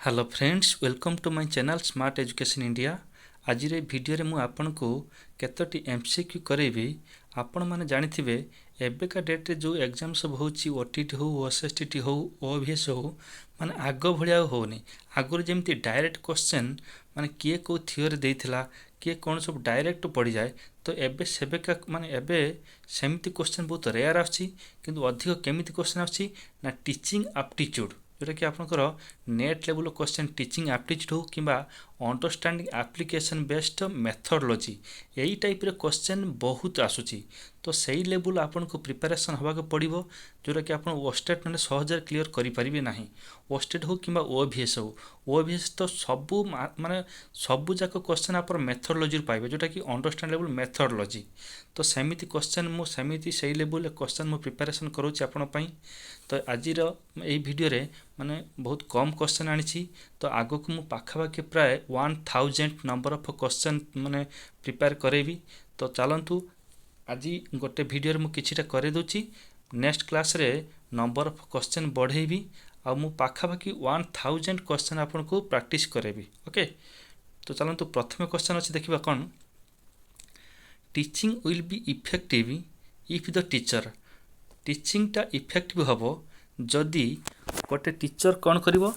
Hello friends, welcome to my channel smart education India. आज video रे मु आपन को केतोटी एमसीक्यू करेबी। आपण माने जानिथिबे एबेका डेट रे जो एग्जाम सब होची ओटीटी हो ओएसएसटीटी हो ओवीएस हो माने आगो भलिया होनी। आगुर जेमती डायरेक्ट क्वेश्चन माने किए को थियोरी देइथिला किए कोन सब डायरेक्ट पड़ी जाए, तो एबे सेबेका माने एबे सेमती क्वेश्चन बहुत रेयर आछि, किंतु अधिक केमिति क्वेश्चन आछि ना टीचिंग एप्टीट्यूड, जोटा कि आपनकर net level question teaching aptitude हो किंबा अंडरस्टैंडिंग एप्लिकेशन बेस्ड मेथोडोलॉजी यही टाइप रे क्वेश्चन बहुत आसुची। तो सही लेवल आपन को प्रिपरेशन होगा पड़ो, जोटा कि आप ओस्टेट मैंने सहजरे क्लीयर करें ना। ओस्टेट हो कि ओवीएस हो, ओवीएस तो सबू माने सबू जाक क्वेश्चन आप मेथोडोलॉजी पाइबे, जोटा कि अंडरस्टैंड लेवल मेथोडोलॉजी। तो सेमिति क्वेश्चन मु सेमिति सही लेवल क्वेश्चन मु प्रिपरेशन करूची आपन पई। तो आज यही वीडियो रे माने बहुत कम क्वेश्चन आनी, तो आगो को मु पाखापाखि प्राय 1000 नंबर ऑफ क्वेश्चन माने प्रिपेयर करेबी। तो चलतु आज गोटे वीडियो मु किछिटा करे दोची, नेक्स्ट क्लास रे नंबर ऑफ क्वेश्चन बढ़ेबी आ मु पाखापाखि 1000 क्वेश्चन आपन को प्रैक्टिस करेबी। ओके, तो चलतु प्रथम क्वेश्चन अछि देखिबा कोन। Teaching will be effective if the teacher, teaching टा इफेक्टिव हबो जदि गोटे टीचर कौन करिवो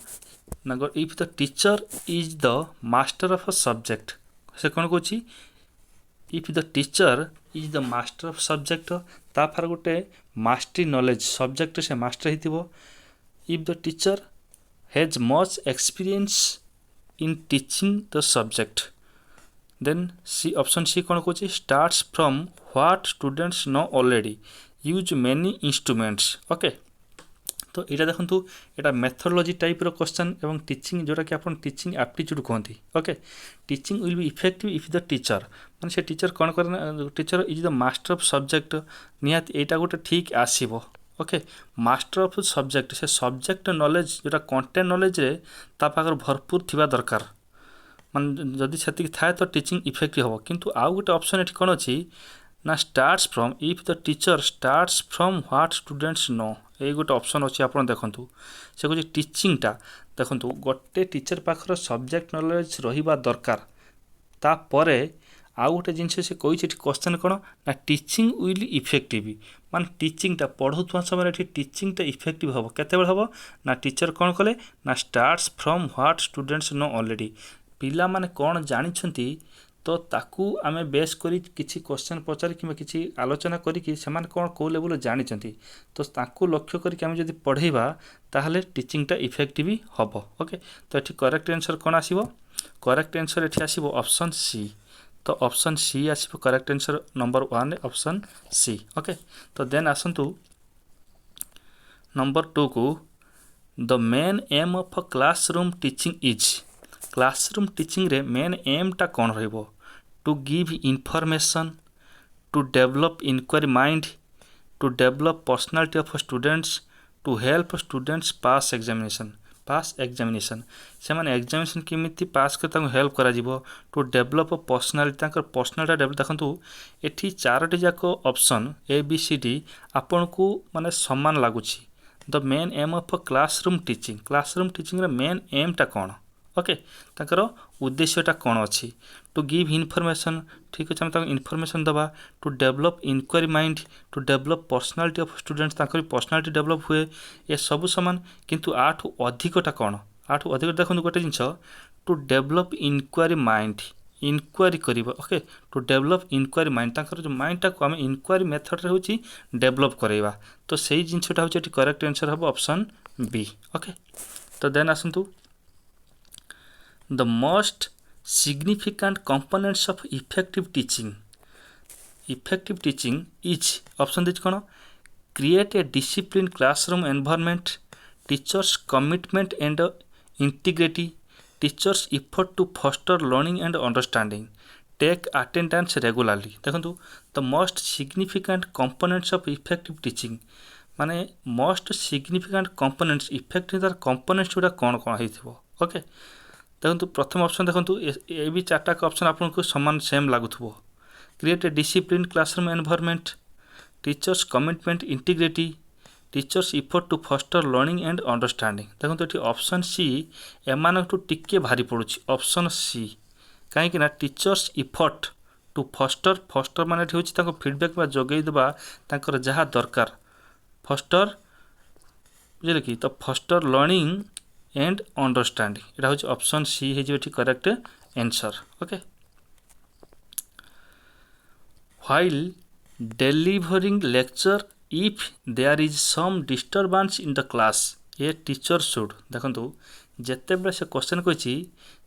ना, if the teacher is the master of a subject. से कौन कहूँ, if the teacher is the master of subject, ताफार गोटे मास्टरी नॉलेज सब्जेक्ट से मास्टर हिथिबो। If the teacher has much experience in teaching the subject, then C option C कौन कहूँ, starts from what students no already, use many instruments. Okay, तो यहाँ देखो यहाँ मेथोडोलॉजी टाइप रो क्वेश्चन एवं टीचिंग, जोटा कि आप टीचिंग एप्टीट्यूड कहते। Okay, teaching will be effective if the teacher, माने से टीचर कौन करे, teacher is the master of subject, निहाती यहाँ गोटे ठीक आसीबो। ओके, मास्टर ऑफ सब्जेक्ट, से सब्जेक्ट नॉलेज जोटा कंटेंट नॉलेज रे ता पाखर भरपूर थिबा दरकार, मान जदि सेतिक थाए तो टीचिंग इफेक्टिव हो। किंतु आउ गोटे ऑप्शन एठी कोन अछि ना, starts from, if the teacher starts from what students know, ये गोटे ऑप्शन अच्छी आप देखु। से कह टीचिंग टा देखु गोटे टीचर पाखर सब्जेक्ट नॉलेज रहिबा दरकार, तापरे आउ गोटे जिनस से कही क्वेश्चन कौन ना, टीचिंग विल इफेक्टिव, मान टीचिंग टा पढ़ुवा समय टीचिंग टा इफेक्टिव हम केते हम ना, टीचर कौन कले ना, starts from what students know already, पिला माने कौन जानिछंती तो ताकू आमे बेस करी किछि क्वेश्चन पचारि कि किछि आलोचना करी कि सेमान कौन को लेवल जानिछंती, तो ताकू लक्ष्य करी आमे जदि पढ़ेबा ताहले टीचिंग टा इफेक्टिव हबो। ओके, तो एठी करेक्ट आंसर कौन आसीबो, करेक्ट आंसर एठी आसीबो ऑप्शन सी। तो ऑप्शन सी आसीबो correct answer number 1 option C. Okay, तो देन आसंतु नंबर 2 को, the main aim of classroom teaching is, classroom teaching रे मेन एम टा कौन रहइबो, to give information, to develop inquiry mind, to develop personality of students, to help students pass examination. Pass examination से माने examination केमिति pass कर help करा जिवो, टू डेवलप पर्सनालिटी, तांकर पर्सनालिटी डेवलप। देखंतु एठी चारोटी जाक option A B C D आपन को माने समान लागुछि। The main aim of classroom teaching, classroom teaching रे मेन एम टा कौन। ओके, तांकर उद्देश्यटा कौन अच्छी, टू गिव इनफॉरमेशन, ठीक अच्छे आम इनफॉरमेशन दबा, to develop inquiry mind, to develop personality of students, तांकर पर्सनालिटी डेवलप हुए, ये सब सामान। किंतु आठू अधिकटा कौन, आठू अधिक देखो गोटे जिनस, to develop inquiry mind, inquiry करिबो। Okay, to develop inquiry mind, तांकर जो माइंड टा को आम इंक्वायरी मेथड रे होची डेवलप करैबा, तो सही जिनसटा होची एटी करेक्ट आंसर हबो ऑप्शन बी। ओके, तो then आसंतु the most significant components of effective teaching, effective teaching is option देछ कोन, create a disciplined classroom environment, teachers commitment and integrity, teachers effort to foster learning and understanding, take attendance regularly। देखंतु the most significant components of effective teaching माने most significant components, effective तार components गुडा कोन कोन हेथिबो। Okay, देखो प्रथम option देखो ये भी चार्टा option आपको समान सेम लगुव, create a discipline classroom environment, teachers commitment integrity, teachers effort to foster learning and understanding देखो ये ऑप्शन सी एम टिके भारी पड़ुछि ऑप्शन सी कहीं teachers effort to foster foster मान हूँ फीडबैक जोगे देवा जहाँ दरकार फस्टर बुझे कि तो फस्टर लर्निंग एंड अंडरस्टैंडिंग यहाँ हूँ ऑप्शन सी हो correct answer okay while delivering lecture if there is some disturbance in the class a teacher should देखंतु जेतेबेले से क्वेश्चन कहिछि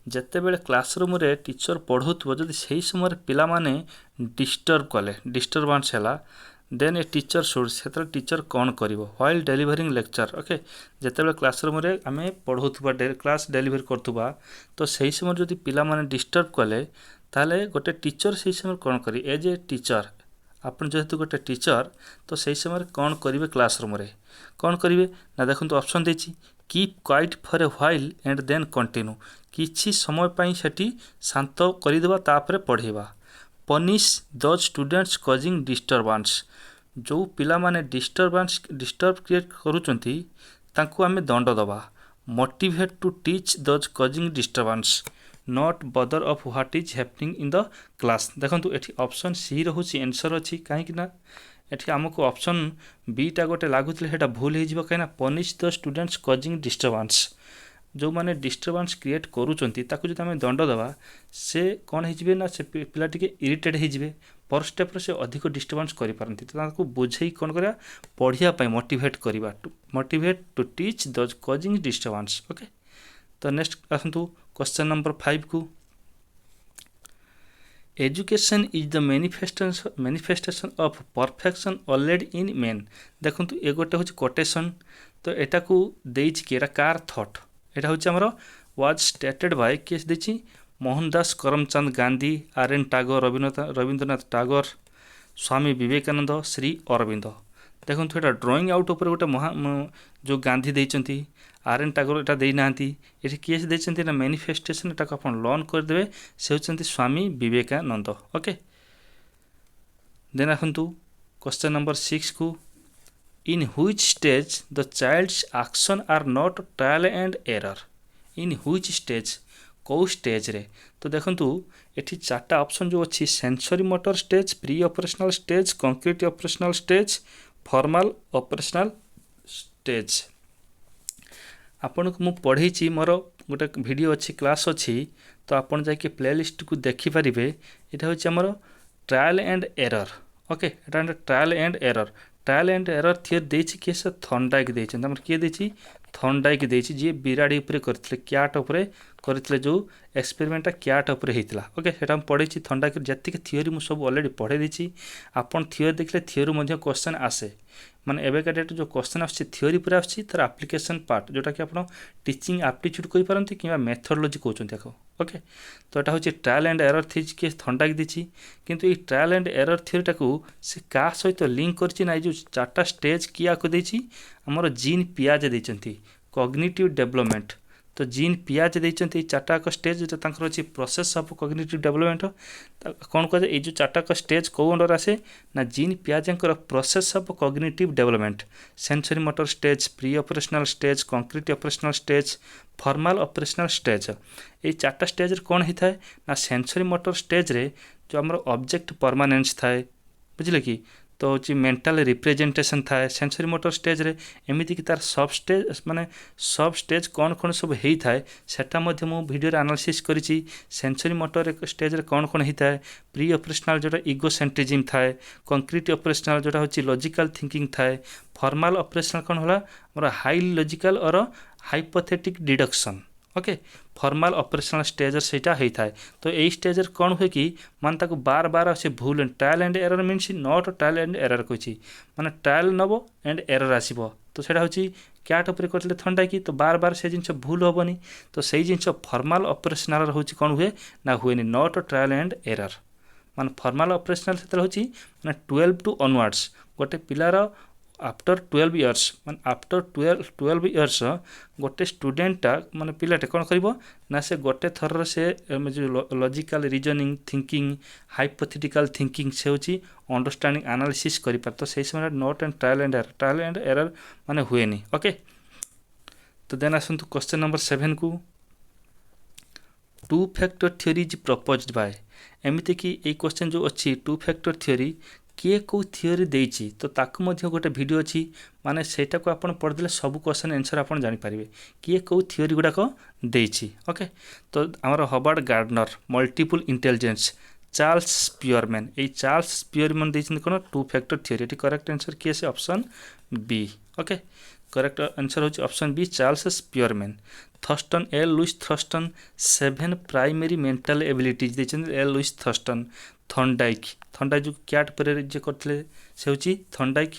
जेतेबेले क्लासरूम रे टीचर पढ़ौथबो जदि सही समय पिला माने डिस्टर्ब कले डिस्टर्बेंस हैला देन ए टीचर शुड सेतरे टीचर कौन करिवो while delivering lecture ओके जेतेबेले क्लासरूम रे आमे पढ़ौथबा क्लास डेलीवर करथबा तो सही समय जदि पिला माने डिस्टर्ब कले ताले गोटे टीचर सही समय कौन करी एज ए टीचर आपन जेहेतु गोटे टीचर तो सही समय कौन करिवे क्लासरूम रे कौन करिवे ना देखंतु ऑप्शन देछि keep quiet for a while and then continue किछि समय पई सेठी शांत करि देबा तापरे पढेबा punish the students causing disturbance जो पिला माने डिस्टर्ब क्रिएट करूचंती तांको आमे दंड दबा motivate to teach the causing disturbance not bother of what is happening in the class देखंतु एठी ऑप्शन सी रहउची आंसर अछि काहे कि ना एठी हमको ऑप्शन बी टा गोटे लागुतले हेटा भूल हे जिवो काहे ना punish the students causing disturbance जो माने डिस्टर्बेंस क्रिएट करूचंती ताकू जदि हमें दंड दबा से कौन हे जिवे ना से पिला टिके इरिटेट हे जिवे पर स्टेप रे से अधिक डिस्टर्बेंस करि पारंती तो ताकू बुझेई कोन करिया पढिया पई मोटिवेट करिवा to motivate to teach the causing disturbance okay तो नेक्स्ट आसंतु क्वेश्चन नंबर 5 को education is the manifestation of perfection already in man देखंतु ए गोटे होची कोटेशन तो एटा को देछि कि एटा कार थॉट एटा होची हमरो वाज स्टेटेड बाय केस देछि मोहनदास करमचंद गांधी आर.एन. टागोर रविंद्रनाथ टागोर स्वामी विवेकानंद श्री अरविंद देखंतु एटा ड्राइंग आउट ऊपर गोटे जो गांधी देइचंती आर.एन. टागोर एटा देई नांती एठी केस देइचंती ना मैनिफेस्टेशन एटा को अपन लर्न कर देबे से होचंती स्वामी विवेकानंद ओके देन आखंतु क्वेश्चन नंबर 6 को in which stage the child's action are not trial and error in which stage को स्टेज रे तो देखंतु एठी चारटा ऑप्शन जो अछि sensory motor stage pre operational stage concrete operational stage formal operational stage आपन को मु पढ़ेछि मोर गोटे वीडियो अछि क्लास अछि तो आपन जाके प्लेलिस्ट को देखि परिबे एटा होछि हमर trial and error okay Etah trial and error there देछि के से थॉर्नडाइक देछि हमर के देछि थॉर्नडाइक देछि जे बिराडी ऊपर करथिले क्याट ऊपर करथिले जो एक्सपेरिमेंट क्याट ऊपर हेतिला ओके सेटा हम पढेछि थॉर्नडाइक जति के थ्योरी मु सब ऑलरेडी पढे देछि आपन थ्योरी देखले थ्योरी मध्ये क्वेश्चन आसे माने एबे का डेट जो क्वेश्चन आछि थ्योरी पूरा आछि तर एप्लीकेशन पार्ट जोटा कि आपण टीचिंग एप्टीट्यूड कहि पारंती किबा मेथोडोलॉजी कहउचंती देखो ओके तो एटा होछि ट्रायल एंड एरर थ्योरी के थॉर्नडाइक दिछि किंतु ई ट्रायल एंड एरर थ्योरी टाकू से का सहित लिंक करछि ना जो चारटा स्टेज किया को देछि हमर जीन पियाजे देचंती कॉग्निटिव डेवलपमेंट तो जीन पियाजे देचंती चारटा का स्टेज जो तांकर अछि प्रोसेस ऑफ कॉग्निटिव डेवलपमेंट कोन को ए जो चारटा का स्टेज को अंडर आसे ना जीन पियाजेंकर process of cognitive development sensory motor stage pre operational stage concrete operational stage formal operational stage ए चारटा स्टेज रे कोन हिथाय ना सेंसरी मोटर स्टेज रे जो हमर ऑब्जेक्ट परमानेंस थाए बुझले कि तो होची मेंटल रिप्रेजेंटेशन थाए सेंसरी मोटर स्टेज रे एमिति कि तार सब स्टेज माने सब स्टेज कोन कोन सब हेई थाए सेटा मध्ये मु वीडियो रे एनालिसिस करिछि सेंसरी मोटर स्टेज रे कोन कोन हेई थाए प्री ऑपरेशनल जोटा इगोसेंट्रिज्म थाए कंक्रीट ऑपरेशनल जोटा होची लॉजिकल थिंकिंग थाए फॉर्मल ऑपरेशनल कोन होला मोर हाई लॉजिकल और hypothetic deduction okay formal operational stage सेटा हेई थाए तो ए स्टेज रे कोन होय कि मान ताको बार बार से भूल trial and error means not trial and error कोछि माने ट्रायल नबो एंड एरर आसीबो तो सेटा होछि क्याट ऊपर करले थंडा कि तो बार बार से जिंस भूल होबनी तो सेही जिंस फॉर्मल ऑपरेशनल होछि कोन हुए ना हुएनी नॉट ट्रायल एंड एरर माने फॉर्मल ऑपरेशनल सेतल होछि माने 12 टू ऑनवर्ड्स गोटे पिलार आफ्टर 12 इयर्स मान आफ्टर 12 इयर्स गोटे स्टूडेंटा माने पिलाटे कौन करिवो ना से गोटे थर से जो logical reasoning thinking hypothetical thinking से होची अंडरस्टैंडिंग एनालिसिस करि पार तो सही समय note and trial and error माने हुए नहीं ओके। तो देन आसंतु क्वेश्चन नंबर 7 को two factor theory is proposed by एमिति कि ए क्वेश्चन जो अच्छी टू फैक्टर थ्योरी किए को थ्योरी देइछि तो ताकु मध्य गोटे वीडियो अच्छी माने सेटा को आपण पढ़देले सब क्वेश्चन आंसर आपण जानि पारिबे किए को थ्योरी गुडा को देइछि ओके। तो हमर Howard Gardner multiple intelligence Charles Spearman ए चार्ल्स स्पियरमैन देइछन कोन टू फैक्टर थ्योरी एटी करेक्ट आंसर किए से option B okay. Correct answer होची option B Charles Spearman. Thurstone L Louis Thurstone 7 primary mental abilities देइछन एल लुइस थर्स्टन। थॉर्नडाइक जो cat पर जे करथले से होची थॉर्नडाइक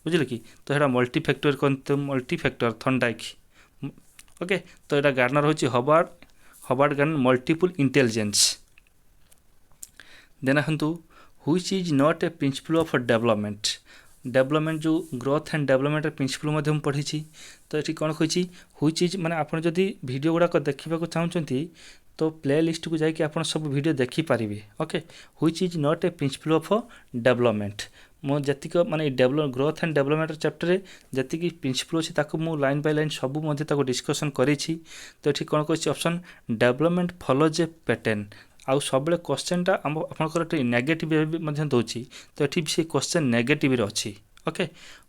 बुझिले कि तो एटा मल्टी फैक्टर कोन मल्टी फैक्टर थॉर्नडाइक ओके। तो एटा गार्डनर होची Howard Gardner multiple intelligence. Then हंतु which is not a principle of development जो ग्रोथ एंड डेवलपमेंट प्रिंसिपल मध्य हम पढ़ी तो ये कौन कही व्हिच इज माने आपन जदि वीडियो गुड़ाक देखा चाहते तो प्ले लिस्ट को जाकि आप सब वीडियो देखिपारे okay. Which is not a principle of development मो जतिक माने ग्रोथ एंड डेवलपमेंट चैप्टर जति प्रिंसिपल अच्छी ताको मु लाइन बाय लाइन सब डिस्कसन करी तो ये कौन कही option development follows a pattern आउ सब क्वेश्चनटा आपंकर नेगेटिव दूसरी तो ये से क्वेश्चन नेगेटिव अच्छी okay.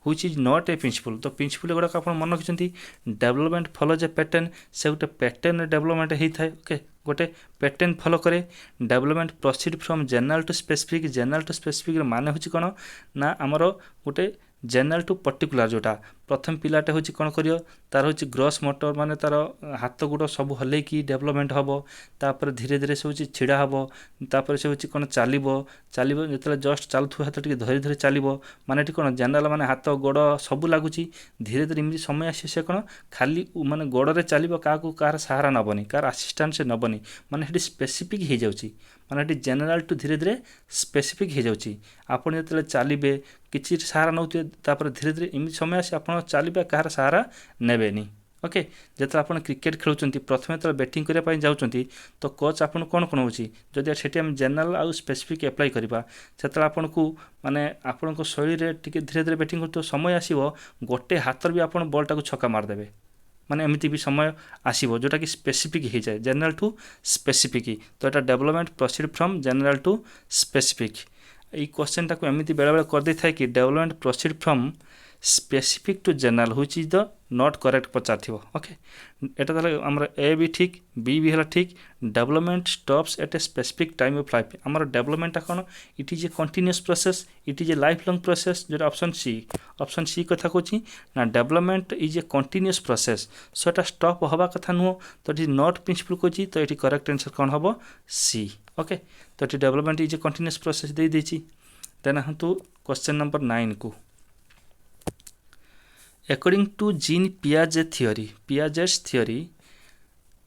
Which is not a principle तो प्रिंसिपल गुड़ाक आप मन रखिंट डेवलपमेंट फॉलोज ए पैटर्न से गोटे पैटर्न डेवलपमेंट होता है ओके गोटे पैटर्न फॉलो करे। Development proceed from general to specific माने होची कौन ना आमर गोटे जनरल टू पर्टिकुलर जोटा प्रथम पिलाटे होची कौन करियो तार होची ग्रॉस मोटर माने तार हाथ गुड़ सब हल्ले की डेवलपमेंट हम तापर धीरे धीरे से होची छिड़ा हम तापर से होची कौन चलो जो जस्ट चलुव हाथ टे धरी धरी चलो माने कौन जनरल माने हाथ गोड़ सब लगुच धीरे धीरे इमती समय आसे से कौन खाली माने गोड़े चलो क्या सहारा नबनी कार आसीस्टांट से नबनी माने स्पेसिफिक हो जाउची माने जनरल टू धीरे धीरे स्पेसिफिक हो जाउची आपण जो चलिए किसी सहारा नौ धीरे धीरे इमती समय आसे आप चलिए कहार सहारा नेबेनी ओके। जो आप क्रिकेट खेलुंट प्रथम जो बैटिंग करने जाऊँच तो कोच आपन कौन कौन हो जदि से जनरल आउ स्पेसिफिक एप्लाई करवा से आपन को माने आपण शैली टे धीरे धीरे बैटिंग कर समय आसो गोटे हाथ भी आप बॉल टाक छक्का मारदेवे माने एमती भी समय आसो जोटा कि स्पेसिफिक हो जाए जनरल टू स्पेसिफिक तो यहाँ development proceed from general to specific. ये क्वेश्चन टाक एमती बेले बेले कर दे था कि development proceed from specific to general which is the not correct पचार ओके। एटा ताले हमर ए भी ठीक बी भी हला ठीक। Development stops at a specific time of life हमर डेवलपमेंट कौन it is a continuous process it is a life long process जो ऑप्शन सी कथा कहूँ ना development is a continuous process so Etah stop हवा कथा नुह तो ये नॉट प्रिंसिपल कहूँ तो ये करेक्ट आंसर कौन हम सी ओके। तो ये development is a continuous process दे देछि। देन हंतु क्वेश्चन नंबर 9 को According to Jean Piaget's theory,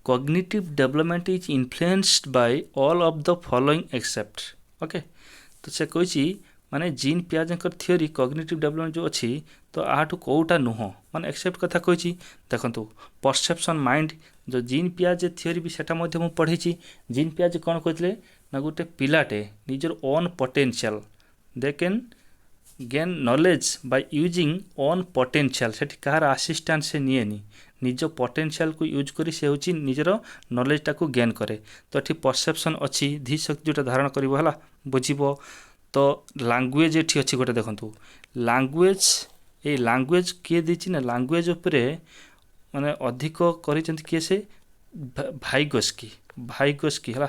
cognitive development is influenced by all of the following except okay। तो से कही माने gene Piaget theory cognitive development जो अच्छी तो आठू कौटा नुह माने एक्सेप्ट कथा कही देखो परसेप्शन माइंड जो जीन पियाजे थियोरी भी सेटा मध्य पढ़ी जीन पियाजे कौन कहते ना गोटे पिलाटे निजर own potential they can gain knowledge by using own potential से कहार आसिस्टांट से निएनी निज पोटेंशियल को यूज करी से होची निजर नॉलेज टाको गेन करे तो ये परसेप्शन अच्छी धी शक्ति जोटा धारण करिवो हला बुझिबो। तो लैंग्वेज ये अच्छी गोटे देखंतु लैंग्वेज किए दीची ना लैंग्वेज उपरे माने अधिक करिसेंती किए से भाइगोस्की हला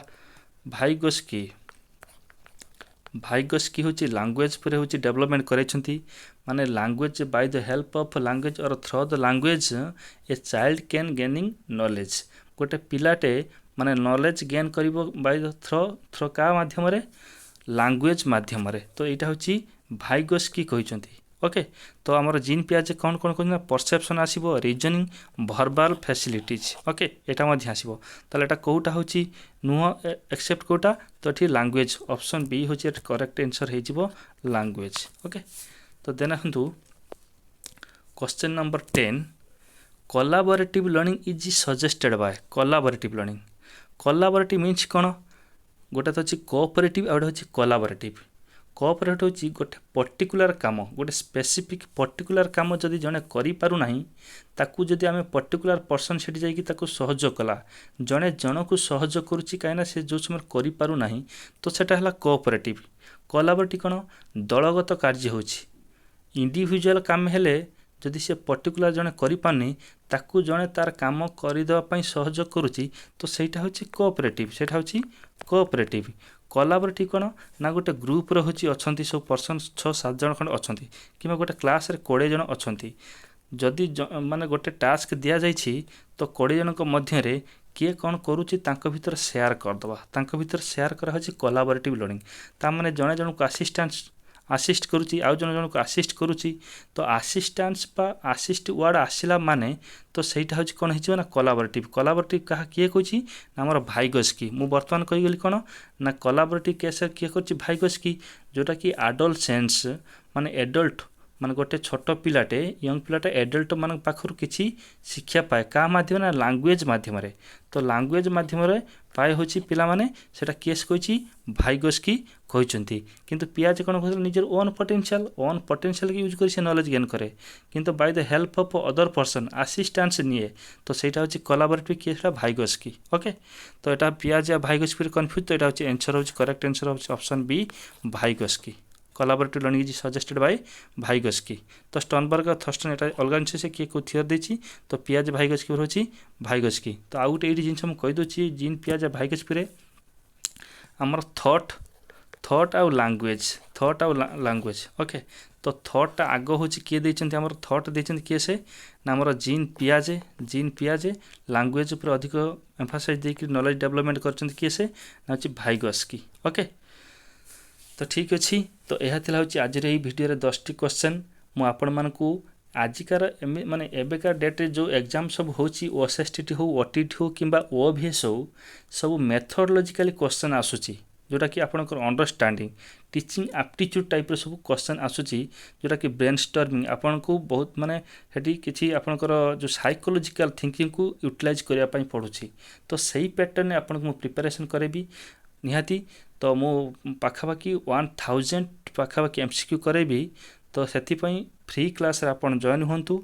भाइगोस्की होची लैंग्वेज पर होची डेवलपमेंट करेछंती माने language by the help of language और through the language a child can gaining knowledge गोटे पिलाटे माने नॉलेज गेन करिवो बाय द थ्रू का माध्यम रे लैंग्वेज माध्यम रे तो एटा होची भाइगोस्की कहिसंती ओके। तो आमर जीन पियाजे कौन कौन कहना परसेप्शन आसीबो रीजनिंग वर्बल फैसिलिटीज ओके एटा मध्ये आसीबो ताले एटा कोटा होची नुह एक्सेप्ट कोटा तो ठीक लैंग्वेज ऑप्शन बी होची करेक्ट आंसर हे जिवो लैंग्वेज ओके। तो देना हंतु question number 10 collaborative learning is suggested by collaborative learning collaborative means कौन गोटे तो अच्छी कोऑपरेटिव आ गोटे कोलाबोरेटिव कोऑपरेटिव होची गोटे पर्टिकुलर काम गोटे स्पेसिफिक पर्टिकुलर काम जदि जड़े करूना ताकू जदि आम पर्टिकुलर पर्सन से जाकि सहयोग कला जड़े जन को सहयोग करुच्ची कहीं से जो समय करूना तो सेटा है कोऑपरेटिव कोलाबोरेटिव कौन दलगत कार्य होची इंडिविजुअल काम हेले जदि से पर्टिकुलर जड़े करें ताकू जड़े तार काम करदेवाई सहयोग करुच्ची तो सहीटा हूँ कोऑपरेटिव सेटा हूँ कोऑपरेटिव कोलाबोरेटिव कौन ना गोटे ग्रुप रही अच्छा सब पर्सन 6-7 जन खंड अच्छा कि गोटे क्लास 20 जन अच्छा जदि माने गोटे टास्क दि जाइए तो 20 जन मध्य किए कौन करुच्ची भीतर शेयर करदे भीतर शेयर करा कोलाबोरेटिव लर्निंग ताने जड़े जन को आसिस्ट करुच्ची आउ जन जन को आसिस्ट करुच्ची तो आसिस्टान्स बा आसिस्ट वर्ड आसला माने तो सहीटा हूँ कौन हो कोलाबोरेटिव क्या किए कही आमर भाइगोस्की मु बर्तमान कहीगली कौन ना कोलाबोरेटिव केस किए कर भाइगोस्की जोटा कि आडोलसेंस माने एडल्ट माने गोटे छोट पिलाटे यंग पिलाटे एडल्ट मान पाखर किसी शिक्षा पाए क्या मध्यम ना लैंग्वेज मध्यम तो लैंग्वेज मध्यम पाए हूँ पिला माने सेटा केस कही भाइगोस्की कहते किंतु पियाज कौन कहते निजर ओन पोटेंशियल की यूज कर से नॉलेज गेन करे किंतु by the help of other person assistance निए तो सहीटा हूँ कोलाबोरेटिव केस भाइगोस्की ओके तो यहाँ पियाज या भाइगोस्की कन्फ्यूज तो यहाँ आंसर हूँ करेक्ट आंसर हूँ option B Vygotsky collaborative learning is suggested by Vygotsky तो स्टर्नबर्ग और थर्स्टन यहाँ अलग जिन से किए थियर देती तो पियाज भाइगोस्की हूँ भाइगोस्की तो आउ गोटे ये जिन मुझे जीन पियाज भाइगोस्की आमर थॉट आउ लैंग्वेज ओके तो थॉटा आग हूँ किए देते आमर थॉट देते किए से ना आमर जीन पियाजे लैंग्वेज उपर अधिक एम्फासाइज देकर नॉलेज डेवलपमेंट कर किए से ना हूँ भाइगोस्की ओके तो ठीक अच्छे तो यह हूँ आज भिडियो 10टी क्वेश्चन मु आपण मानकु आजिकार माने एबेकार डेट्रे जो एग्जाम सब होची ओएसएसटी हो ओटीटी हो कि ओभीएस हो सब मेथोडोलॉजिकली क्वेश्चन आसूची जोटा कि आपनकर अंडरस्टैंडिंग टीचिंग एप्टीट्यूड टाइप सब क्वेश्चन आसूची जोटा कि ब्रेनस्टॉर्मिंग आपन को बहुत माने हेटी किछि आपनकर जो साइकोलॉजिकल थिंकिंग को यूटिलाइज करिया पई पड़ुची तो सही पैटर्न ने आपन को प्रिपरेशन करेबी निहाती तो मु पाखापाखि 1000 पाखापाखि एमसीक्यू करेबी तो सेथिपई फ्री क्लास आपन जॉइन होंतु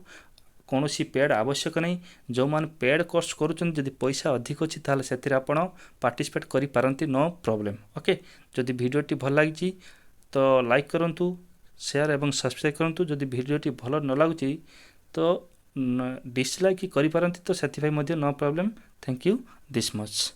कौन पेड आवश्यक नहीं जो मैंने पेड कोर्स करुँच जदि पैसा अधिक अच्छी ताल से पार्टिसिपेट करि पारंती नो प्रॉब्लम ओके जदि वीडियोटी भल लगी तो लाइक करंतु शेयर एवं सब्सक्राइब करंतु जदि वीडियोटी भल न लगुच तो डिसलाइक करि पारंती तो सेथिपई no problem thank you this much.